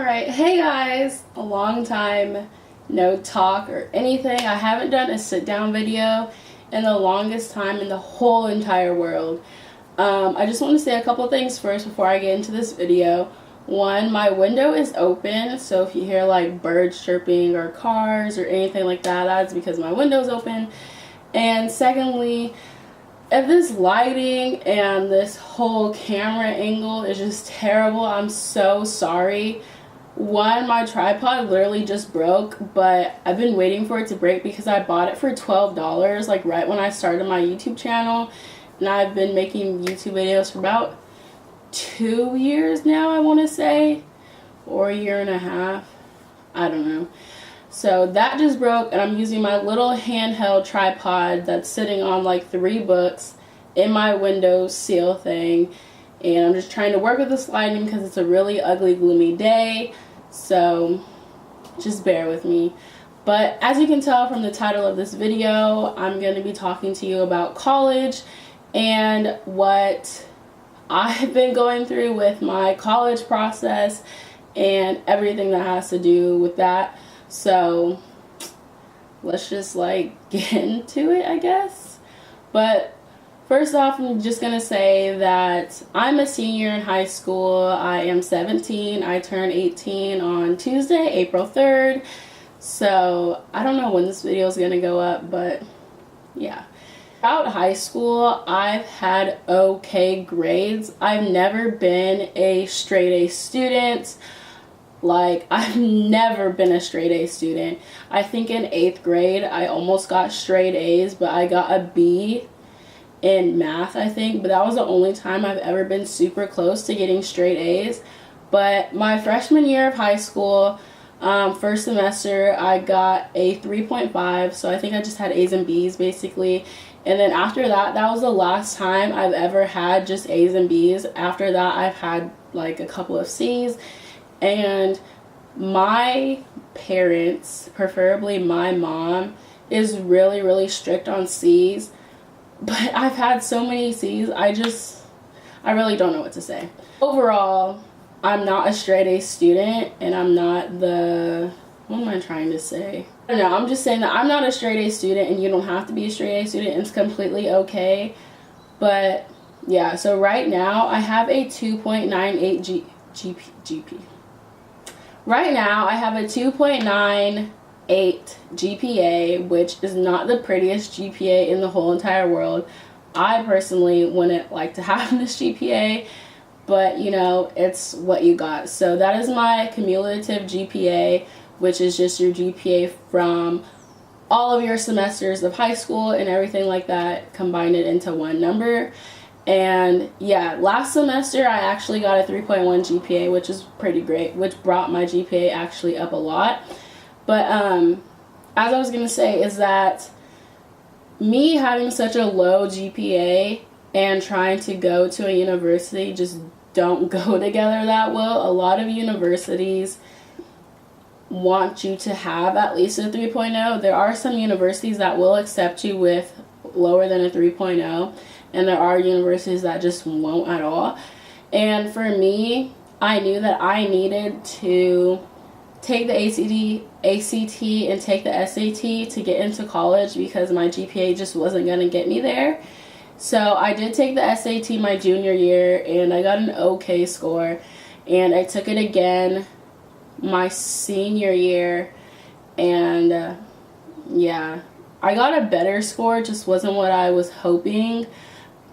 Alright, hey guys! A long time no talk or anything. I haven't done a sit down video in the longest time in the whole entire world. I just want to say a couple things first before I get into this video. One, my window is open, so if you hear like birds chirping or cars or anything like that, that's because my window is open. And secondly, if this lighting and this whole camera angle is just terrible, I'm so sorry. One, my tripod literally just broke, but I've been waiting for it to break because I bought it for $12, like right when I started my YouTube channel. And I've been making YouTube videos for about 2 years now, I want to say, or a year and a half. I don't know. So that just broke, and I'm using my little handheld tripod that's sitting on like 3 books in my window sill thing. And I'm just trying to work with this lighting because it's a really ugly, gloomy day. So just bear with me. But as you can tell from the title of this video, I'm going to be talking to you about college and what I've been going through with my college process and everything that has to do with that. So let's just like get into it, I guess. But first off, I'm just going to say that I'm a senior in high school. I am 17. I turn 18 on Tuesday, April 3rd. So I don't know when this video is going to go up, but yeah. Throughout high school, I've had okay grades. I've never been a straight A student. Like, I've never been a straight A student. I think in 8th grade, I almost got straight A's, but I got a B in math, I think. But that was the only time I've ever been super close to getting straight A's. But my freshman year of high school, first semester, I got a 3.5. So I think I just had A's and B's, basically. And then after that, that was the last time I've ever had just A's and B's. After that, I've had like a couple of C's. And my parents, preferably my mom, is really, really strict on C's. But I've had so many C's, I really don't know what to say. Overall, I'm not a straight A student, and I'm not what am I trying to say? I don't know, I'm just saying that I'm not a straight A student, and you don't have to be a straight A student. It's completely okay. But yeah, so right now I have a 2.98 GP. Right now I have a 2.98 GPA, which is not the prettiest GPA in the whole entire world. I personally wouldn't like to have this GPA, but you know, it's what you got. So that is my cumulative GPA, which is just your GPA from all of your semesters of high school and everything like that, combine it into one number. And yeah, last semester I actually got a 3.1 GPA, which is pretty great, which brought my GPA actually up a lot. But as I was going to say, is that me having such a low GPA and trying to go to a university just don't go together that well. A lot of universities want you to have at least a 3.0. There are some universities that will accept you with lower than a 3.0, and there are universities that just won't at all. And for me, I knew that I needed to take the ACT and take the SAT to get into college because my GPA just wasn't going to get me there. So I did take the SAT my junior year, and I got an okay score. And I took it again my senior year, and yeah, I got a better score, just wasn't what I was hoping.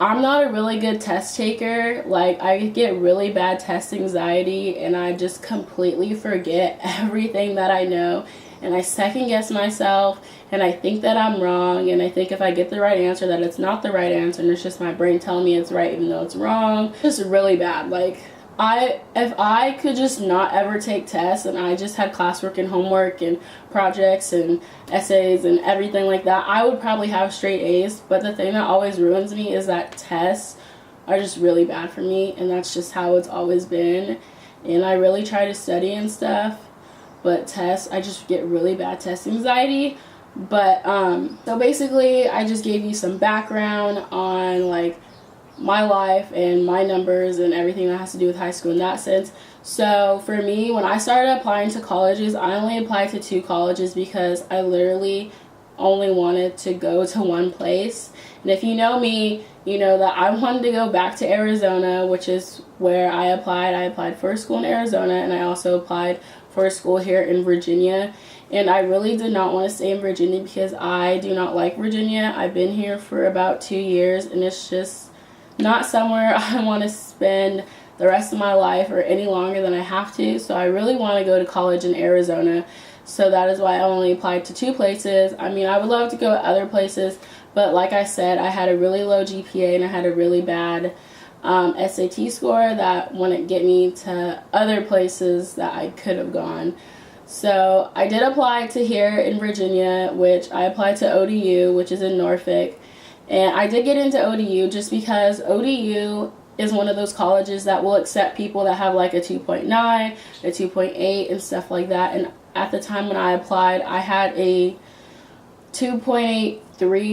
I'm not a really good test taker. Like, I get really bad test anxiety, and I just completely forget everything that I know, and I second guess myself, and I think that I'm wrong, and I think if I get the right answer that it's not the right answer, and it's just my brain telling me it's right even though it's wrong. It's just really bad. Like, if I could just not ever take tests and I just had classwork and homework and projects and essays and everything like that, I would probably have straight A's. But the thing that always ruins me is that tests are just really bad for me, and that's just how it's always been. And I really try to study and stuff, but tests, I just get really bad test anxiety. But so basically I just gave you some background on like my life and my numbers and everything that has to do with high school in that sense. So for me, when I started applying to colleges, I only applied to 2 colleges because I literally only wanted to go to one place. And if you know me, you know that I wanted to go back to Arizona, which is where I applied. I applied for a school in Arizona, and I also applied for a school here in Virginia. And I really did not want to stay in Virginia because I do not like Virginia. I've been here for about 2 years, and it's just not somewhere I want to spend the rest of my life or any longer than I have to. So I really want to go to college in Arizona. So that is why I only applied to 2 places. I mean, I would love to go to other places, but like I said, I had a really low GPA and I had a really bad SAT score that wouldn't get me to other places that I could have gone. So I did apply to here in Virginia, which I applied to ODU, which is in Norfolk. And I did get into ODU just because ODU is one of those colleges that will accept people that have like a 2.9, a 2.8 and stuff like that. And at the time when I applied, I had a 2.83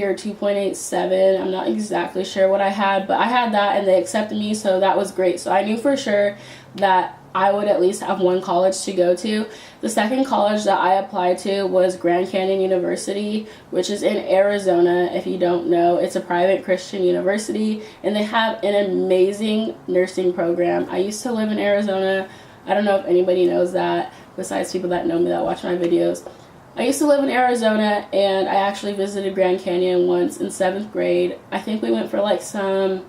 or 2.87. I'm not exactly sure what I had, but I had that and they accepted me, so that was great. So I knew for sure that I would at least have one college to go to. The second college that I applied to was Grand Canyon University, which is in Arizona. If you don't know, it's a private Christian university, and they have an amazing nursing program. I used to live in Arizona. I don't know if anybody knows that, besides people that know me that watch my videos. I used to live in Arizona, and I actually visited Grand Canyon once in 7th grade. I think we went for like some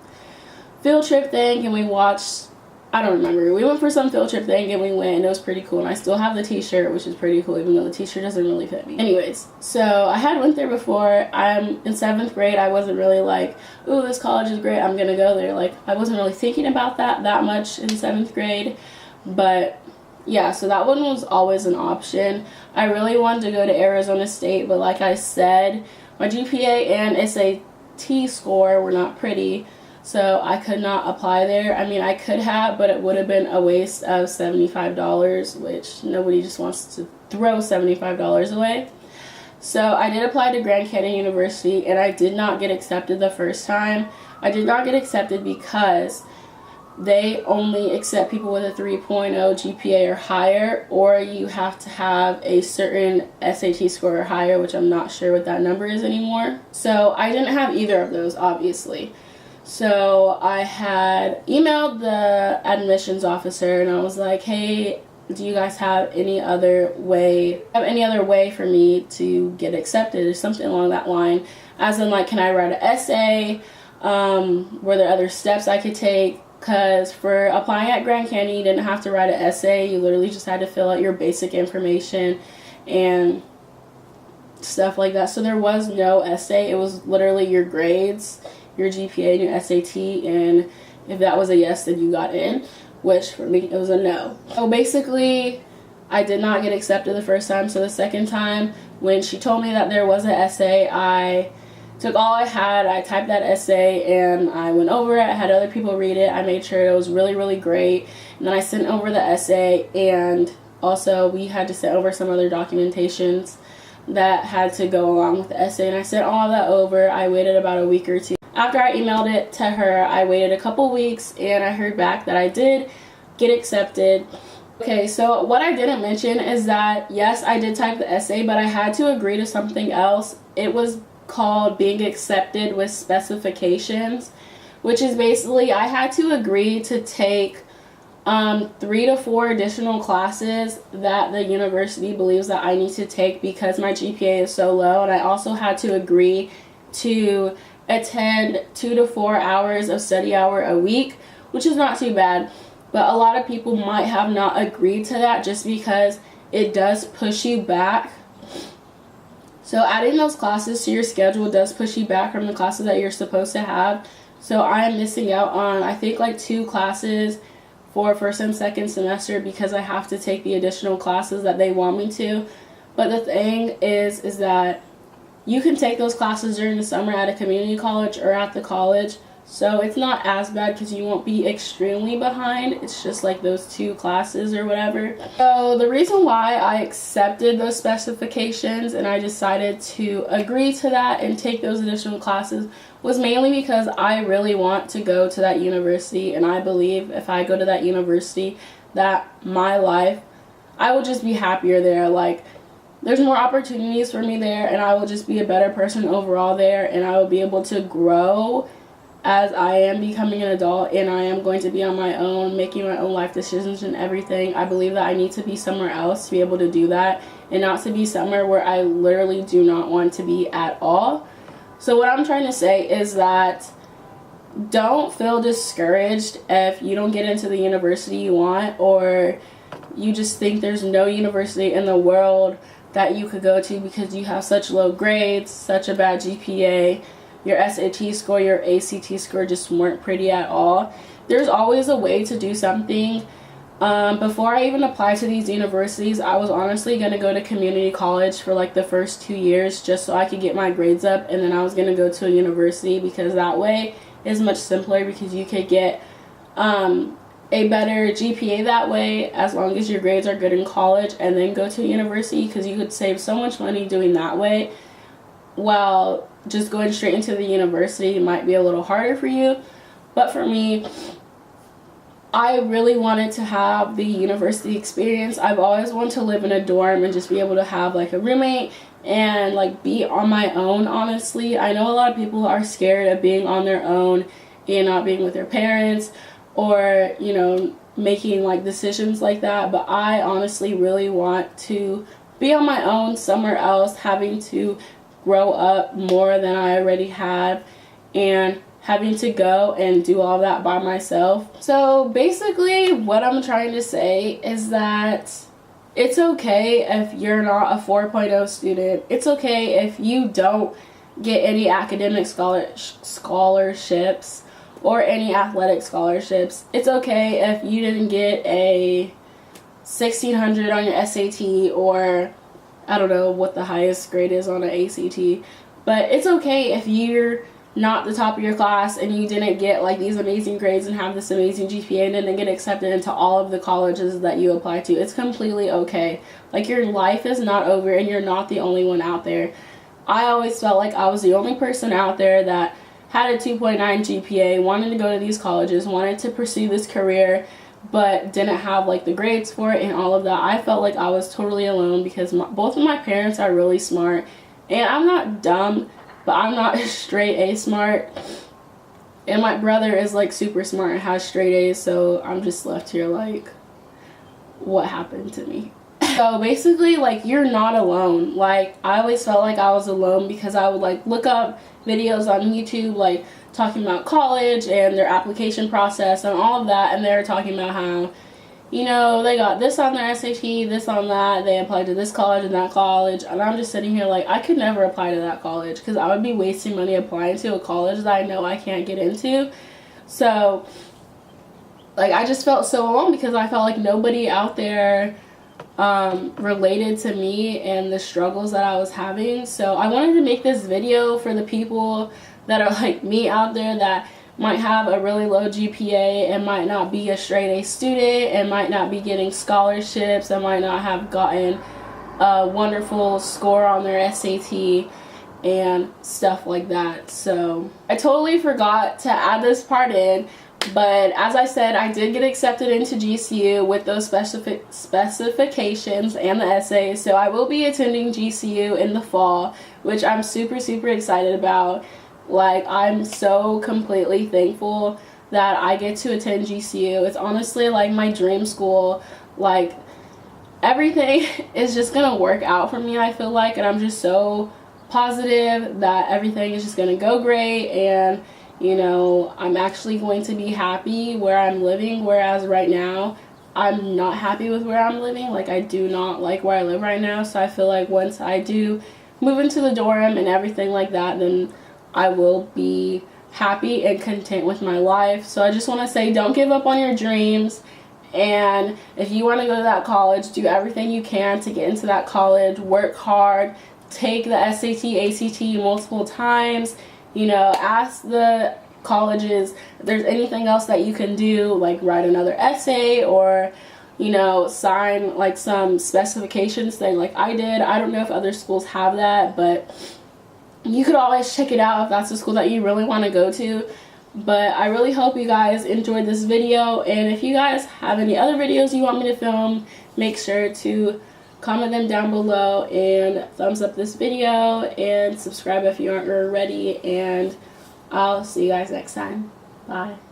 field trip thing, and we watched, I don't remember. We went for some field trip thing and we went, and it was pretty cool. And I still have the t-shirt, which is pretty cool, even though the t-shirt doesn't really fit me. Anyways, so I had went there before. I'm in 7th grade. I wasn't really like, ooh, this college is great, I'm going to go there. Like, I wasn't really thinking about that much in 7th grade. But yeah, so that one was always an option. I really wanted to go to Arizona State, but like I said, my GPA and SAT score were not pretty. So I could not apply there. I mean, I could have, but it would have been a waste of $75, which nobody just wants to throw $75 away. So I did apply to Grand Canyon University, and I did not get accepted the first time. I did not get accepted because they only accept people with a 3.0 GPA or higher, or you have to have a certain SAT score or higher, which I'm not sure what that number is anymore. So I didn't have either of those, obviously. So I had emailed the admissions officer and I was like, hey, do you guys have any other way for me to get accepted or something along that line? As in, like, can I write an essay? Were there other steps I could take? Because for applying at Grand Canyon, you didn't have to write an essay. You literally just had to fill out your basic information and stuff like that. So there was no essay. It was literally your grades, your GPA, and your SAT, and if that was a yes, then you got in, which for me, it was a no. So basically, I did not get accepted the first time, so the second time, when she told me that there was an essay, I took all I had, I typed that essay, and I went over it. I had other people read it. I made sure it was really, really great, and then I sent over the essay, and also we had to send over some other documentations that had to go along with the essay, and I sent all of that over. I waited about a week or two. After I emailed it to her, I waited a couple weeks, and I heard back that I did get accepted. Okay, so what I didn't mention is that, yes, I did type the essay, but I had to agree to something else. It was called being accepted with specifications, which is basically I had to agree to take 3 to 4 additional classes that the university believes that I need to take because my GPA is so low, and I also had to agree to attend 2 to 4 hours of study hour a week, which is not too bad, but a lot of people might have not agreed to that just because it does push you back. So adding those classes to your schedule does push you back from the classes that you're supposed to have. So I am missing out on, I think, like 2 classes for first and second semester because I have to take the additional classes that they want me to. But the thing is that you can take those classes during the summer at a community college or at the college, so it's not as bad because you won't be extremely behind. It's just like those 2 classes or whatever. So the reason why I accepted those specifications and I decided to agree to that and take those additional classes was mainly because I really want to go to that university, and I believe if I go to that university that my life, I will just be happier there. Like, there's more opportunities for me there, and I will just be a better person overall there, and I will be able to grow as I am becoming an adult, and I am going to be on my own, making my own life decisions and everything. I believe that I need to be somewhere else to be able to do that, and not to be somewhere where I literally do not want to be at all. So what I'm trying to say is that don't feel discouraged if you don't get into the university you want, or you just think there's no university in the world that you could go to because you have such low grades, such a bad GPA, your SAT score, your ACT score just weren't pretty at all. There's always a way to do something. Before I even applied to these universities, I was honestly going to go to community college for like the first 2 years just so I could get my grades up, and then I was going to go to a university because that way is much simpler, because you could get a better GPA that way as long as your grades are good in college, and then go to a university, because you could save so much money doing that way, while just going straight into the university might be a little harder for you. But for me, I really wanted to have the university experience. I've always wanted to live in a dorm and just be able to have like a roommate and like be on my own. Honestly, I know a lot of people are scared of being on their own and not being with their parents, or, you know, making like decisions like that, but I honestly really want to be on my own somewhere else, having to grow up more than I already have, and having to go and do all that by myself. So basically what I'm trying to say is that it's okay if you're not a 4.0 student. It's okay if you don't get any academic scholarships or any athletic scholarships. It's okay if you didn't get a 1600 on your SAT, or I don't know what the highest grade is on an ACT, but it's okay if you're not the top of your class and you didn't get like these amazing grades and have this amazing GPA and didn't get accepted into all of the colleges that you apply to. It's completely okay. Like, your life is not over, and you're not the only one out there. I always felt like I was the only person out there that had a 2.9 GPA, wanted to go to these colleges, wanted to pursue this career, but didn't have like the grades for it and all of that. I felt like I was totally alone, because both of my parents are really smart, and I'm not dumb, but I'm not straight A smart, and my brother is like super smart and has straight A's, so I'm just left here like, what happened to me? So basically, like, you're not alone. Like, I always felt like I was alone because I would like look up videos on YouTube like talking about college and their application process and all of that, and they were talking about how, you know, they got this on their SAT, this on that, they applied to this college and that college, and I'm just sitting here like, I could never apply to that college, because I would be wasting money applying to a college that I know I can't get into. So like, I just felt so alone because I felt like nobody out there related to me and the struggles that I was having. So I wanted to make this video for the people that are like me out there, that might have a really low GPA and might not be a straight A student and might not be getting scholarships and might not have gotten a wonderful score on their SAT and stuff like that. So I totally forgot to add this part in, but as I said, I did get accepted into GCU with those specifications and the essays, so I will be attending GCU in the fall, which I'm super excited about. Like, I'm so completely thankful that I get to attend GCU. It's honestly like my dream school. Like, everything is just gonna work out for me, I feel like, and I'm just so positive that everything is just gonna go great, and you know, I'm actually going to be happy where I'm living, whereas right now I'm not happy with where I'm living. Like, I do not like where I live right now, so I feel like once I do move into the dorm and everything like that, then I will be happy and content with my life. So I just want to say, don't give up on your dreams, and if you want to go to that college, do everything you can to get into that college. Work hard, take the SAT, ACT multiple times. You know, ask the colleges if there's anything else that you can do, like write another essay, or, you know, sign like some specifications thing like I did. I don't know if other schools have that, but you could always check it out if that's the school that you really want to go to. But I really hope you guys enjoyed this video, and if you guys have any other videos you want me to film, make sure to comment them down below and thumbs up this video and subscribe if you aren't already, and I'll see you guys next time. Bye.